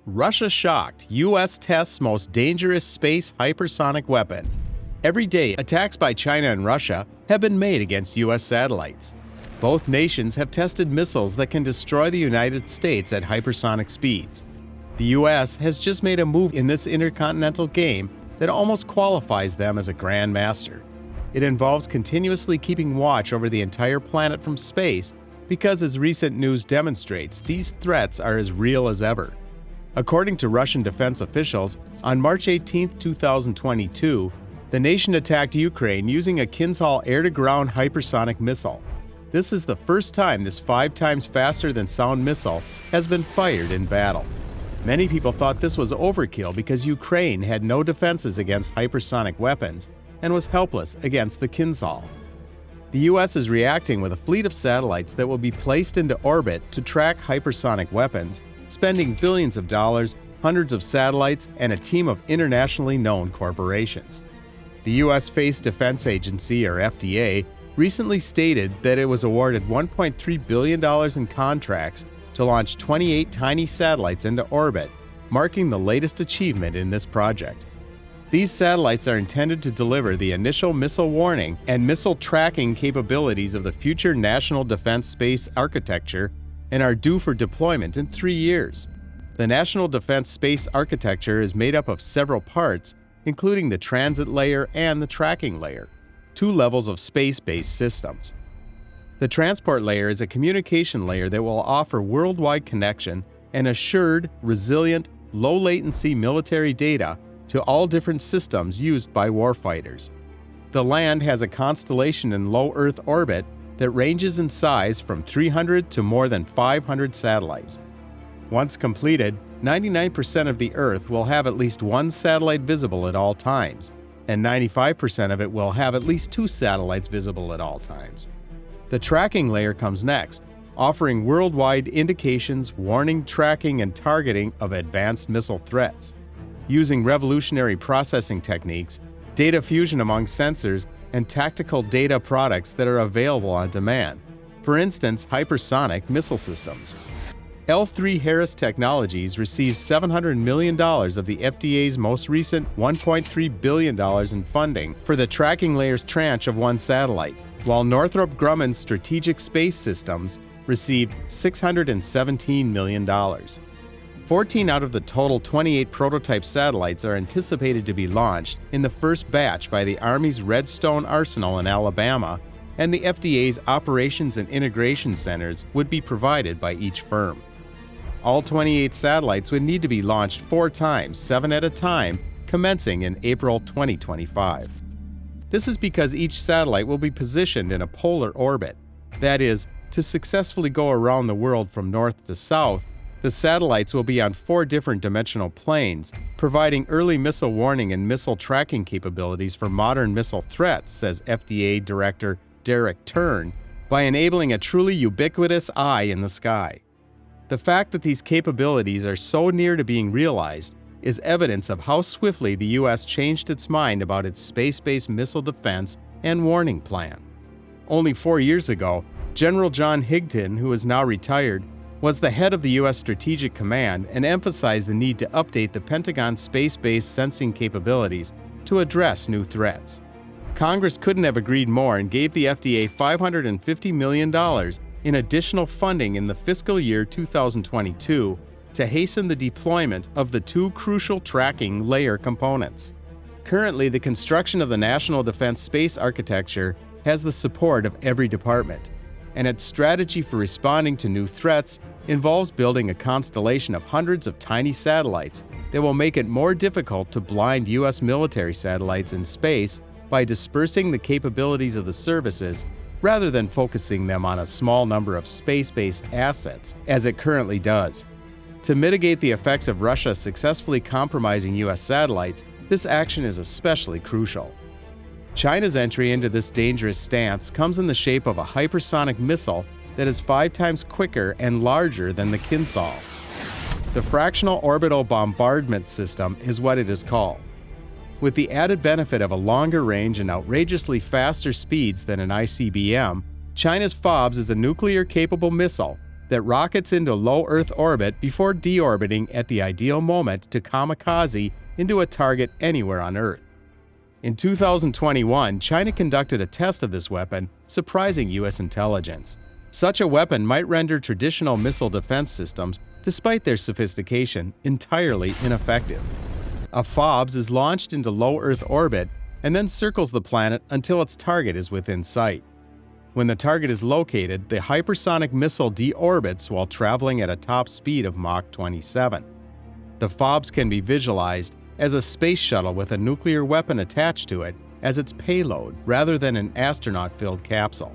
Russia shocked. U.S. tests most dangerous space hypersonic weapon. Every day, attacks by China and Russia have been made against U.S. satellites. Both nations have tested missiles that can destroy the United States at hypersonic speeds. The U.S. has just made a move in this intercontinental game that almost qualifies them as a grand master. It involves continuously keeping watch over the entire planet from space because, as recent news demonstrates, these threats are as real as ever. According to Russian defense officials, on March 18, 2022, the nation attacked Ukraine using a Kinzhal air-to-ground hypersonic missile. This is the first time this 5 times faster-than-sound missile has been fired in battle. Many people thought this was overkill because Ukraine had no defenses against hypersonic weapons and was helpless against the Kinzhal. The U.S. is reacting with a fleet of satellites that will be placed into orbit to track hypersonic weapons, spending billions of dollars, hundreds of satellites, and a team of internationally known corporations. The U.S. Space Defense Agency, or FDA, recently stated that it was awarded $1.3 billion in contracts to launch 28 tiny satellites into orbit, marking the latest achievement in this project. These satellites are intended to deliver the initial missile warning and missile tracking capabilities of the future National Defense Space Architecture and are due for deployment in 3 years. The National Defense Space Architecture is made up of several parts, including the transit layer and the tracking layer, 2 levels of space-based systems. The transport layer is a communication layer that will offer worldwide connection and assured, resilient, low-latency military data to all different systems used by warfighters. The land has a constellation in low Earth orbit that ranges in size from 300 to more than 500 satellites. Once completed, 99% of the Earth will have at least 1 satellite visible at all times, and 95% of it will have at least 2 satellites visible at all times. The tracking layer comes next, offering worldwide indications, warning, tracking, and targeting of advanced missile threats. Using revolutionary processing techniques, data fusion among sensors, and tactical data products that are available on demand, for instance, hypersonic missile systems. L3Harris Technologies received $700 million of the FDA's most recent $1.3 billion in funding for the tracking layer's tranche of 1 satellite, while Northrop Grumman's Strategic Space Systems received $617 million. 14 out of the total 28 prototype satellites are anticipated to be launched in the first batch by the Army's Redstone Arsenal in Alabama, and the FDA's Operations and Integration Centers would be provided by each firm. All 28 satellites would need to be launched 4 times, 7 at a time, commencing in April 2025. This is because each satellite will be positioned in a polar orbit. That is, to successfully go around the world from north to south, the satellites will be on 4 different dimensional planes, providing early missile warning and missile tracking capabilities for modern missile threats, says FDA Director Derek Tern, by enabling a truly ubiquitous eye in the sky. The fact that these capabilities are so near to being realized is evidence of how swiftly the U.S. changed its mind about its space-based missile defense and warning plan. Only 4 years ago, General John Higton, who is now retired, was the head of the U.S. Strategic Command and emphasized the need to update the Pentagon's space-based sensing capabilities to address new threats. Congress couldn't have agreed more and gave the FDA $550 million in additional funding in the fiscal year 2022 to hasten the deployment of the 2 crucial tracking layer components. Currently, the construction of the National Defense Space Architecture has the support of every department, and its strategy for responding to new threats involves building a constellation of hundreds of tiny satellites that will make it more difficult to blind U.S. military satellites in space by dispersing the capabilities of the services rather than focusing them on a small number of space-based assets, as it currently does. To mitigate the effects of Russia successfully compromising U.S. satellites, this action is especially crucial. China's entry into this dangerous stance comes in the shape of a hypersonic missile that is 5 times quicker and larger than the Kinzhal. The Fractional Orbital Bombardment System is what it is called. With the added benefit of a longer range and outrageously faster speeds than an ICBM, China's FOBS is a nuclear-capable missile that rockets into low Earth orbit before deorbiting at the ideal moment to kamikaze into a target anywhere on Earth. In 2021, China conducted a test of this weapon, surprising U.S. intelligence. Such a weapon might render traditional missile defense systems, despite their sophistication, entirely ineffective. A FOBS is launched into low Earth orbit and then circles the planet until its target is within sight. When the target is located, the hypersonic missile deorbits while traveling at a top speed of Mach 27. The FOBS can be visualized as a space shuttle with a nuclear weapon attached to it as its payload rather than an astronaut-filled capsule.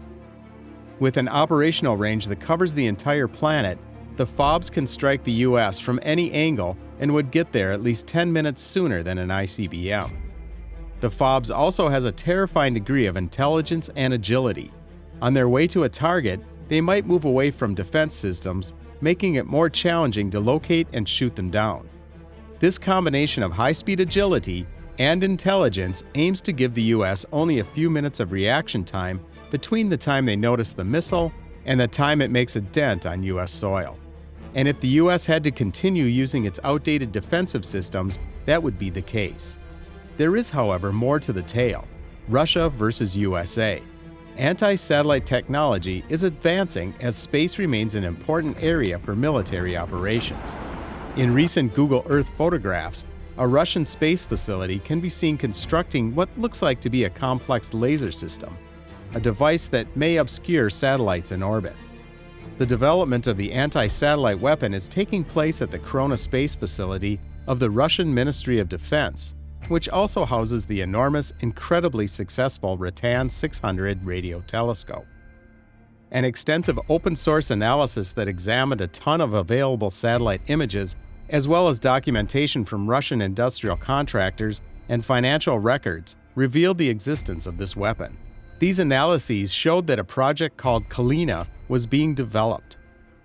With an operational range that covers the entire planet, the FOBS can strike the U.S. from any angle and would get there at least 10 minutes sooner than an ICBM. The FOBS also has a terrifying degree of intelligence and agility. On their way to a target, they might move away from defense systems, making it more challenging to locate and shoot them down. This combination of high-speed agility and intelligence aims to give the U.S. only a few minutes of reaction time between the time they notice the missile and the time it makes a dent on U.S. soil. And if the U.S. had to continue using its outdated defensive systems, that would be the case. There is, however, more to the tale. Russia versus USA. Anti-satellite technology is advancing as space remains an important area for military operations. In recent Google Earth photographs, a Russian space facility can be seen constructing what looks like to be a complex laser system, a device that may obscure satellites in orbit. The development of the anti-satellite weapon is taking place at the Korona space facility of the Russian Ministry of Defense, which also houses the enormous, incredibly successful Ratan 600 radio telescope. An extensive open-source analysis that examined a ton of available satellite images, as well as documentation from Russian industrial contractors and financial records, revealed the existence of this weapon. These analyses showed that a project called Kalina was being developed.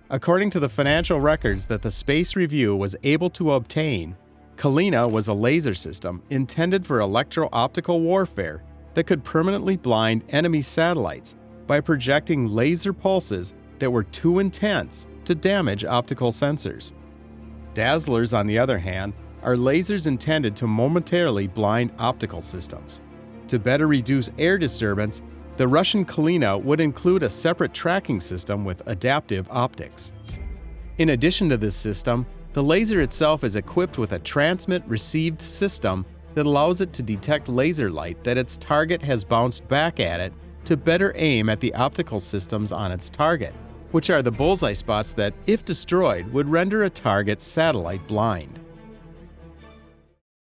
According to the financial records that the Space Review was able to obtain, Kalina was a laser system intended for electro-optical warfare that could permanently blind enemy satellites by projecting laser pulses that were too intense to damage optical sensors. Dazzlers, on the other hand, are lasers intended to momentarily blind optical systems. To better reduce air disturbance, the Russian Kalina would include a separate tracking system with adaptive optics. In addition to this system, the laser itself is equipped with a transmit-received system that allows it to detect laser light that its target has bounced back at it to better aim at the optical systems on its target, which are the bullseye spots that, if destroyed, would render a target satellite blind.